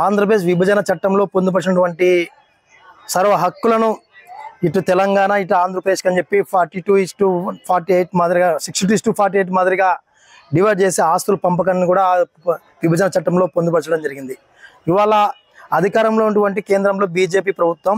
ఆంధ్రప్రదేశ్ విభజన చట్టంలో పొందుపరిచినటువంటి సర్వ హక్కులను ఇటు తెలంగాణ ఇటు ఆంధ్రప్రదేశ్ అని చెప్పి 42:48 మాదిరిగా 62:48 మాదిరిగా డివైడ్ చేసే ఆస్తుల పంపకాన్ని కూడా విభజన చట్టంలో పొందుపరచడం జరిగింది. ఇవాళ అధికారంలో ఉన్నటువంటి కేంద్రంలో బీజేపీ ప్రభుత్వం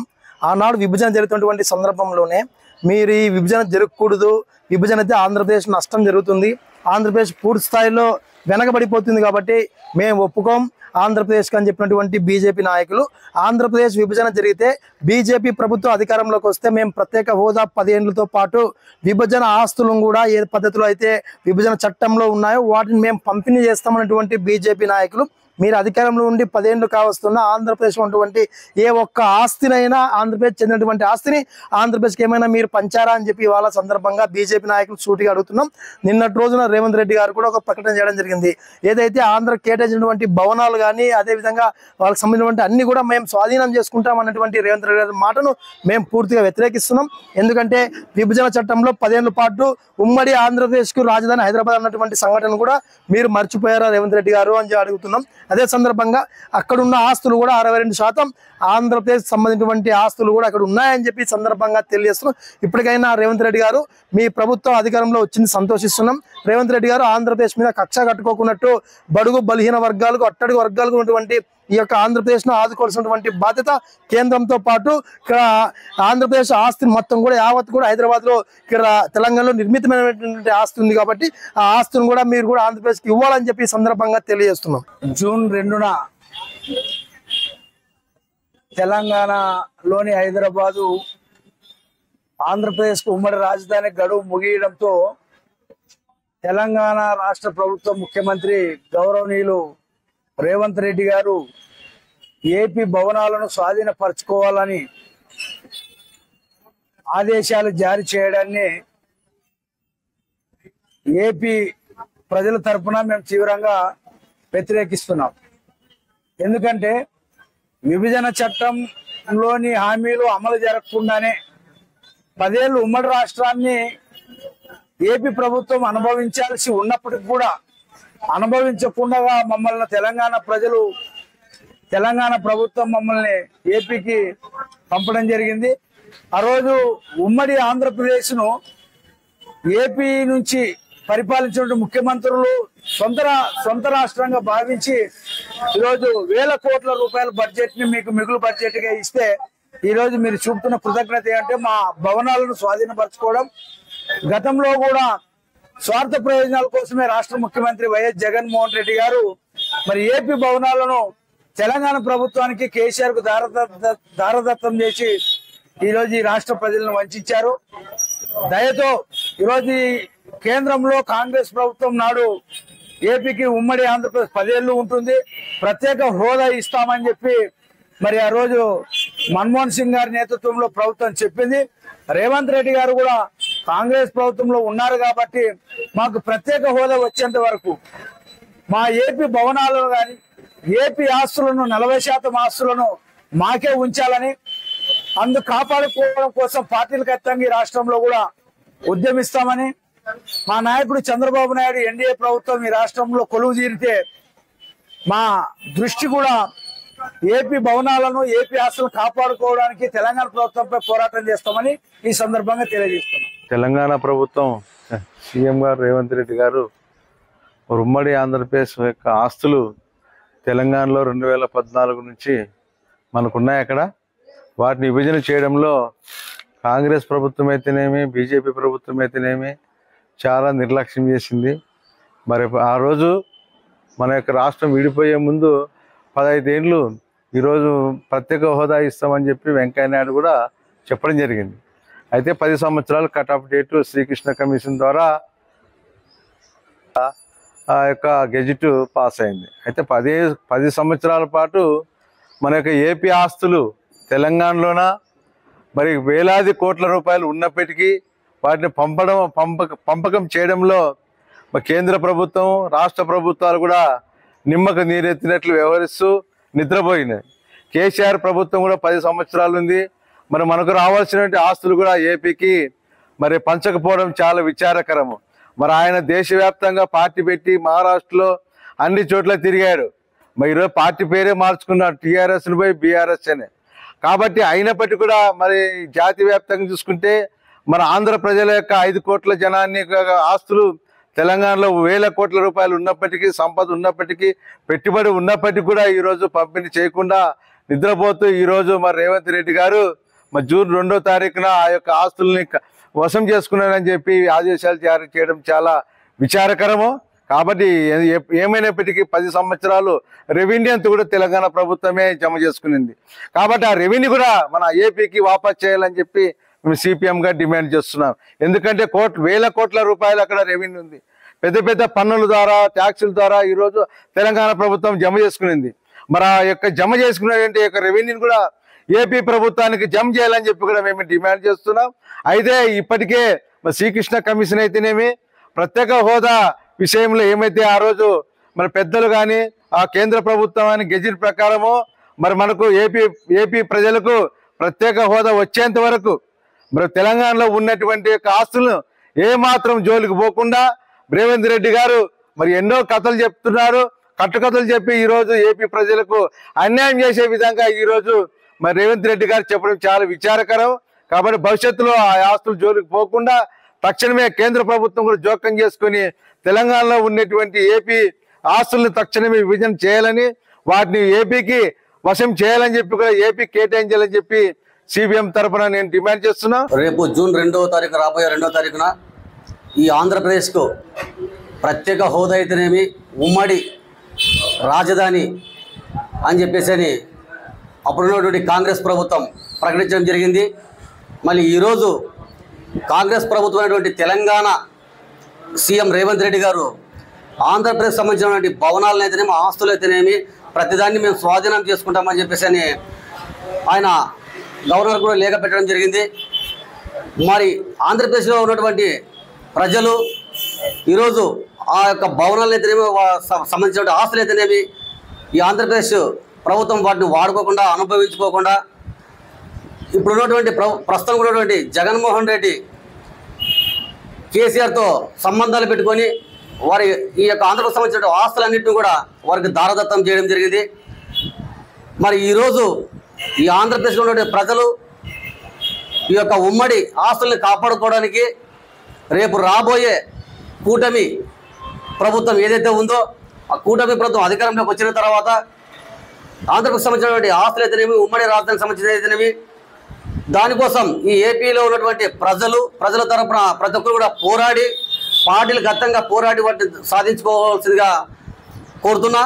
ఆనాడు విభజన జరుగుతున్నటువంటి సందర్భంలోనే మీరు ఈ విభజన జరగకూడదు, విభజన అయితే ఆంధ్రప్రదేశ్ నష్టం జరుగుతుంది, ఆంధ్రప్రదేశ్ పూర్తి స్థాయిలో వెనకబడిపోతుంది కాబట్టి మేము ఒప్పుకోం ఆంధ్రప్రదేశ్కి అని చెప్పినటువంటి బీజేపీ నాయకులు, ఆంధ్రప్రదేశ్ విభజన జరిగితే బీజేపీ ప్రభుత్వం అధికారంలోకి వస్తే మేము ప్రత్యేక హోదా 10 ఏళ్లతో పాటు విభజన ఆస్తులను కూడా ఏ పద్ధతిలో అయితే విభజన చట్టంలో ఉన్నాయో వాటిని మేము పంపిణీ చేస్తామన్నటువంటి బీజేపీ నాయకులు మీరు అధికారంలో ఉండి 10 ఏళ్ళు కావస్తున్న ఆంధ్రప్రదేశ్ ఉన్నటువంటి ఏ ఒక్క ఆస్తినైనా ఆంధ్రప్రదేశ్ చెందినటువంటి ఆస్తిని ఆంధ్రప్రదేశ్కి ఏమైనా మీరు పంచారా అని చెప్పి ఇవాళ సందర్భంగా బీజేపీ నాయకులు సూటిగా అడుగుతున్నాం. నిన్నటి రోజున రేవంత్ రెడ్డి గారు కూడా ఒక ప్రకటన చేయడం జరిగింది. ఏదైతే ఆంధ్ర కేటాయించినటువంటి భవనాలు కానీ అదేవిధంగా వాళ్ళకి సంబంధించినటువంటి అన్ని కూడా మేము స్వాధీనం చేసుకుంటాం అన్నటువంటి రేవంత్ రెడ్డి గారి మాటను మేము పూర్తిగా వ్యతిరేకిస్తున్నాం. ఎందుకంటే విభజన చట్టంలో 10 ఏళ్ల పాటు ఉమ్మడి ఆంధ్రప్రదేశ్కు రాజధాని హైదరాబాద్ అన్నటువంటి సంఘటన కూడా మీరు మర్చిపోయారా రేవంత్ రెడ్డి గారు అని అడుగుతున్నాం. అదే సందర్భంగా అక్కడున్న ఆస్తులు కూడా 62% ఆంధ్రప్రదేశ్ సంబంధించినటువంటి ఆస్తులు కూడా అక్కడ ఉన్నాయని చెప్పి సందర్భంగా తెలియజేస్తున్నాం. ఇప్పటికైనా రేవంత్ రెడ్డి గారు మీ ప్రభుత్వం అధికారంలో వచ్చింది సంతోషిస్తున్నాం. రేవంత్ రెడ్డి గారు ఆంధ్రప్రదేశ్ మీద కక్ష కట్టుకోకున్నట్టు బడుగు బలహీన వర్గాలకు అట్టడుగు వర్గాలకు ఉన్నటువంటి ఈ యొక్క ఆంధ్రప్రదేశ్ను ఆదుకోవాల్సినటువంటి బాధ్యత కేంద్రంతో పాటు ఇక్కడ ఆంధ్రప్రదేశ్ ఆస్తి మొత్తం కూడా యావత్ కూడా హైదరాబాద్లో ఇక్కడ తెలంగాణలో నిర్మితమైనటువంటి ఆస్తి ఉంది కాబట్టి ఆ ఆస్తిని కూడా మీరు కూడా ఆంధ్రప్రదేశ్కి ఇవ్వాలని చెప్పి సందర్భంగా తెలియజేస్తున్నాం. జూన్ 2న తెలంగాణలోని హైదరాబాదు ఆంధ్రప్రదేశ్కు ఉమ్మడి రాజధాని గడువు ముగియడంతో తెలంగాణ రాష్ట్ర ప్రభుత్వ ముఖ్యమంత్రి గౌరవనీయులు రేవంత్ రెడ్డి గారు ఏపీ భవనాలను స్వాధీనపరచుకోవాలని ఆదేశాలు జారీ చేయడాన్ని ఏపీ ప్రజల తరఫున మేము తీవ్రంగా వ్యతిరేకిస్తున్నాం. ఎందుకంటే విభజన చట్టంలోని హామీలు అమలు జరగకుండానే 10 ఏళ్ళు ఉమ్మడి రాష్ట్రాన్ని ఏపీ ప్రభుత్వం అనుభవించాల్సి ఉన్నప్పటికీ కూడా అనుభవించకుండా మమ్మల్ని తెలంగాణ ప్రభుత్వం మమ్మల్ని ఏపీకి పంపడం జరిగింది. ఆ రోజు ఉమ్మడి ఆంధ్రప్రదేశ్ను ఏపీ నుంచి పరిపాలించిన ముఖ్యమంత్రులు సొంత రాష్ట్రంగా భావించి ఈరోజు వేల కోట్ల రూపాయల బడ్జెట్ ని మీకు మిగులు బడ్జెట్ గా ఇస్తే ఈరోజు మీరు చూపుతున్న కృతజ్ఞత ఏంటంటే మా భవనాలను స్వాధీనపరచుకోవడం. గతంలో కూడా స్వార్థ ప్రయోజనాల కోసమే రాష్ట్ర ముఖ్యమంత్రి వైఎస్ జగన్మోహన్ రెడ్డి గారు మరి ఏపీ భవనాలను తెలంగాణ ప్రభుత్వానికి కేసీఆర్ కు దారదత్తం చేసి ఈరోజు ఈ రాష్ట్ర ప్రజలను వంచారు. దయతో ఈరోజు కేంద్రంలో కాంగ్రెస్ ప్రభుత్వం నాడు ఏపీకి ఉమ్మడి ఆంధ్రప్రదేశ్ 10 ఏళ్ళు ఉంటుంది, ప్రత్యేక హోదా ఇస్తామని చెప్పి మరి ఆ రోజు మన్మోహన్ సింగ్ గారి నేతృత్వంలో ప్రభుత్వం చెప్పింది. రేవంత్ రెడ్డి గారు కూడా కాంగ్రెస్ ప్రభుత్వంలో ఉన్నారు కాబట్టి మాకు ప్రత్యేక హోదా వచ్చేంత వరకు మా ఏపీ భవనాలను కానీ ఏపీ ఆస్తులను 40% ఆస్తులను మాకే ఉంచాలని అందుకు కాపాడుకోవడం కోసం పార్టీలకు అతీతంగా ఈ రాష్ట్రంలో కూడా ఉద్యమిస్తామని మా నాయకుడు చంద్రబాబు నాయుడు ఎన్డీఏ ప్రభుత్వం ఈ రాష్ట్రంలో కొలువు తీరితే మా దృష్టి కూడా ఏపీ భవనాలను ఏపీ ఆస్తులను కాపాడుకోవడానికి తెలంగాణ ప్రభుత్వంపై పోరాటం చేస్తామని ఈ సందర్భంగా తెలియజేస్తున్నాం. తెలంగాణ ప్రభుత్వం సీఎం గారు రేవంత్ రెడ్డి గారు ఉమ్మడి ఆంధ్రప్రదేశ్ యొక్క ఆస్తులు తెలంగాణలో 2014 నుంచి మనకున్నాయి. అక్కడ వాటిని విభజన చేయడంలో కాంగ్రెస్ ప్రభుత్వం అయితేనేమి బీజేపీ ప్రభుత్వం అయితేనేమి చాలా నిర్లక్ష్యం చేసింది. మరి ఆ రోజు మన యొక్క రాష్ట్రం విడిపోయే ముందు 15 ఏళ్ళు ఈరోజు ప్రత్యేక హోదా ఇస్తామని చెప్పి వెంకయ్యనాయుడు కూడా చెప్పడం జరిగింది. అయితే 10 సంవత్సరాలు cut off date Srikrishna commission ద్వారా ఆ యొక్క గెజిట్ పాస్ అయింది. అయితే 10 సంవత్సరాల పాటు మన యొక్క ఏపీ ఆస్తులు తెలంగాణలోన మరి వేలాది కోట్ల రూపాయలు ఉన్నప్పటికీ వాటిని పంపకం చేయడంలో కేంద్ర ప్రభుత్వం రాష్ట్ర ప్రభుత్వాలు కూడా నిమ్మకు నీరెత్తినట్లు వ్యవహరిస్తూ నిద్రపోయినాయి. కేసీఆర్ ప్రభుత్వం కూడా 10 సంవత్సరాలు ఉంది. మరి మనకు రావాల్సినటువంటి ఆస్తులు కూడా ఏపీకి మరి పంచకపోవడం చాలా విచారకరము. మరి ఆయన దేశవ్యాప్తంగా పార్టీ పెట్టి మహారాష్ట్రలో అన్ని చోట్ల తిరిగాడు. మరి ఈరోజు పార్టీ పేరే మార్చుకున్నారు, టీఆర్ఎస్ని పోయి బీఆర్ఎస్ అని. కాబట్టి అయినప్పటికీ కూడా మరి జాతి వ్యాప్తంగా చూసుకుంటే మన ఆంధ్ర ప్రజల యొక్క 5 కోట్ల జనాన్ని ఆస్తులు తెలంగాణలో వేల కోట్ల రూపాయలు ఉన్నప్పటికీ, సంపద ఉన్నప్పటికీ, పెట్టుబడి ఉన్నప్పటికీ కూడా ఈరోజు పంపిణీ చేయకుండా నిద్రపోతూ ఈరోజు మరి రేవంత్ రెడ్డి గారు మరి జూన్ 2వ తారీఖున ఆ యొక్క ఆస్తుల్ని వశం చేసుకున్నారని చెప్పి ఆదేశాలు జారీ చేయడం చాలా విచారకరము. కాబట్టి ఏమైనప్పటికీ 10 సంవత్సరాలు రెవెన్యూ అంతా కూడా తెలంగాణ ప్రభుత్వమే జమ చేసుకునింది. కాబట్టి ఆ రెవెన్యూ కూడా మన ఏపీకి వాపస్ చేయాలని చెప్పి మేము సిపిఎంగా డిమాండ్ చేస్తున్నాం. ఎందుకంటే వేల కోట్ల రూపాయలు అక్కడ రెవెన్యూ ఉంది. పెద్ద పెద్ద పన్నుల ద్వారా, ట్యాక్సుల ద్వారా ఈరోజు తెలంగాణ ప్రభుత్వం జమ చేసుకునింది. మరి ఆ యొక్క జమ చేసుకున్నటువంటి యొక్క రెవెన్యూని కూడా ఏపీ ప్రభుత్వానికి జమ చేయాలని చెప్పి కూడా మేము డిమాండ్ చేస్తున్నాం. అయితే ఇప్పటికే మరి శ్రీకృష్ణ కమిషన్ అయితేనేమి, ప్రత్యేక హోదా విషయంలో ఏమైతే ఆ రోజు మన పెద్దలు కానీ ఆ కేంద్ర ప్రభుత్వం అని గెజిట్ ప్రకారము మరి మనకు ఏపీ ప్రజలకు ప్రత్యేక హోదా వచ్చేంత వరకు మరి తెలంగాణలో ఉన్నటువంటి ఆస్తులను ఏమాత్రం జోలికి పోకుండా రేవంత్ రెడ్డి గారు మరి ఎన్నో కథలు చెప్తున్నారు. కట్టుకథలు చెప్పి ఈరోజు ఏపీ ప్రజలకు అన్యాయం చేసే విధంగా ఈరోజు మరి రేవంత్ రెడ్డి గారు చెప్పడం చాలా విచారకరం. కాబట్టి భవిష్యత్తులో ఆ ఆస్తులు జోలికి పోకుండా తక్షణమే కేంద్ర ప్రభుత్వం కూడా జోక్యం చేసుకుని తెలంగాణలో ఉన్నటువంటి ఏపీ ఆస్తులను తక్షణమే విభజన చేయాలని, వాటిని ఏపీకి వశం చేయాలని చెప్పి కూడా ఏపీ కేటాయించాలని చెప్పి సిపిఎం తరఫున నేను డిమాండ్ చేస్తున్నా. రేపు జూన్ 2వ తారీఖు రాబోయే 2వ తారీఖున ఈ ఆంధ్రప్రదేశ్కు ప్రత్యేక హోదా అయితేనేమి, ఉమ్మడి రాజధాని అని చెప్పేసి అప్పుడున్నటువంటి కాంగ్రెస్ ప్రభుత్వం ప్రకటించడం జరిగింది. మళ్ళీ ఈరోజు కాంగ్రెస్ ప్రభుత్వం అయినటువంటి తెలంగాణ సీఎం రేవంత్ రెడ్డి గారు ఆంధ్రప్రదేశ్ సంబంధించినటువంటి భవనాలను అయితేనేమి, ఆస్తులు అయితేనేమి ప్రతిదాన్ని మేము స్వాధీనం చేసుకుంటామని చెప్పేసి ఆయన గవర్నర్ కూడా లేఖ పెట్టడం జరిగింది. మరి ఆంధ్రప్రదేశ్లో ఉన్నటువంటి ప్రజలు ఈరోజు ఆ యొక్క భవనాలు అయితేనేమి, సంబంధించిన ఆస్తులు అయితేనేమి ఈ ఆంధ్రప్రదేశ్ ప్రభుత్వం వాటిని వాడుకోకుండా, అనుభవించుకోకుండా ఇప్పుడు ఉన్నటువంటి ప్రస్తుతం ఉన్నటువంటి జగన్మోహన్ రెడ్డి కేసీఆర్తో సంబంధాలు పెట్టుకొని వారి ఈ యొక్క ఆంధ్రప్రదేశ్ సంబంధించిన ఆస్తులన్నింటినీ కూడా వారికి దారదత్తం చేయడం జరిగింది. మరి ఈరోజు ఈ ఆంధ్రప్రదేశ్లో ఉన్నటువంటి ప్రజలు ఈ యొక్క ఉమ్మడి ఆస్తుల్ని కాపాడుకోవడానికి రేపు రాబోయే కూటమి ప్రభుత్వం ఏదైతే ఉందో ఆ కూటమి ప్రభుత్వం అధికారంలోకి వచ్చిన తర్వాత ఆంధ్రప్రదేశ్ సంబంధించినటువంటి ఆస్తులు అయితేనేమి, ఉమ్మడి రాజధానికి సంబంధించిన అయితేనేమి దానికోసం ఈ ఏపీలో ఉన్నటువంటి ప్రజల తరపున ప్రతి ఒక్కరు కూడా పోరాడి, పార్టీలు గతంగా పోరాడి వాటిని సాధించుకోవాల్సిందిగా కోరుతున్నా.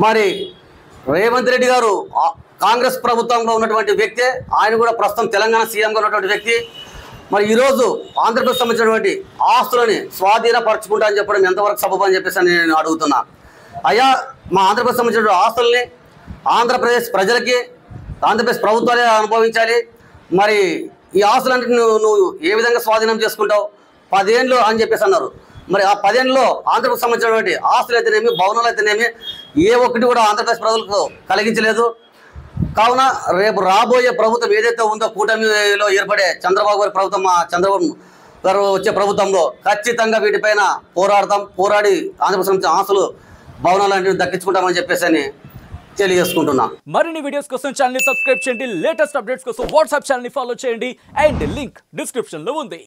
మరి రేవంత్ రెడ్డి గారు కాంగ్రెస్ ప్రభుత్వంలో ఉన్నటువంటి వ్యక్తే, ఆయన కూడా ప్రస్తుతం తెలంగాణ సీఎంగా ఉన్నటువంటి వ్యక్తి. మరి ఈరోజు ఆంధ్రప్రదేశ్ సంబంధించినటువంటి ఆస్తులని స్వాధీనపరచుకుంటా అని చెప్పడం ఎంతవరకు సబబు అని చెప్పేసి నేను అడుగుతున్నా. అయ్యా, మా ఆంధ్రప్రదేశ్ సంబంధించిన ఆస్తుల్ని ఆంధ్రప్రదేశ్ ప్రజలకి, ఆంధ్రప్రదేశ్ ప్రభుత్వాలే అనుభవించాలి. మరి ఈ ఆస్తులన్నింటినీ నువ్వు ఏ విధంగా స్వాధీనం చేసుకుంటావు? 10 ఏళ్ళు అని చెప్పేసి అన్నారు. మరి ఆ 10 ఏళ్ళలో ఆంధ్రప్రదేశ్ సంబంధించినటువంటి ఆస్తులు అయితేనేమి, భవనాలు అయితేనేమి ఏ ఒక్కటి కూడా ఆంధ్రప్రదేశ్ ప్రజలకు కలిగించలేదు. కావున రేపు రాబోయే ప్రభుత్వం ఏదైతే ఉందో కూటమిలో ఏర్పడే చంద్రబాబు గారి ప్రభుత్వం, చంద్రబాబు గారు వచ్చే ప్రభుత్వంలో ఖచ్చితంగా వీటిపైన పోరాడి ఆంధ్రప్రదేశ్ ఆస్తులు, భవనాలు దక్కించుకుంటామని చెప్పేసి తెలియజేసుకుంటున్నా. మరిన్ని వీడియోస్ కోసం ఛానల్ ని సబ్స్క్రైబ్ చేయండి, లేటెస్ట్ అప్డేట్స్ కోసం వాట్సాప్ ఛానల్ ని ఫాలో చేయండి అండ్ లింక్ డిస్క్రిప్షన్ లో ఉంది.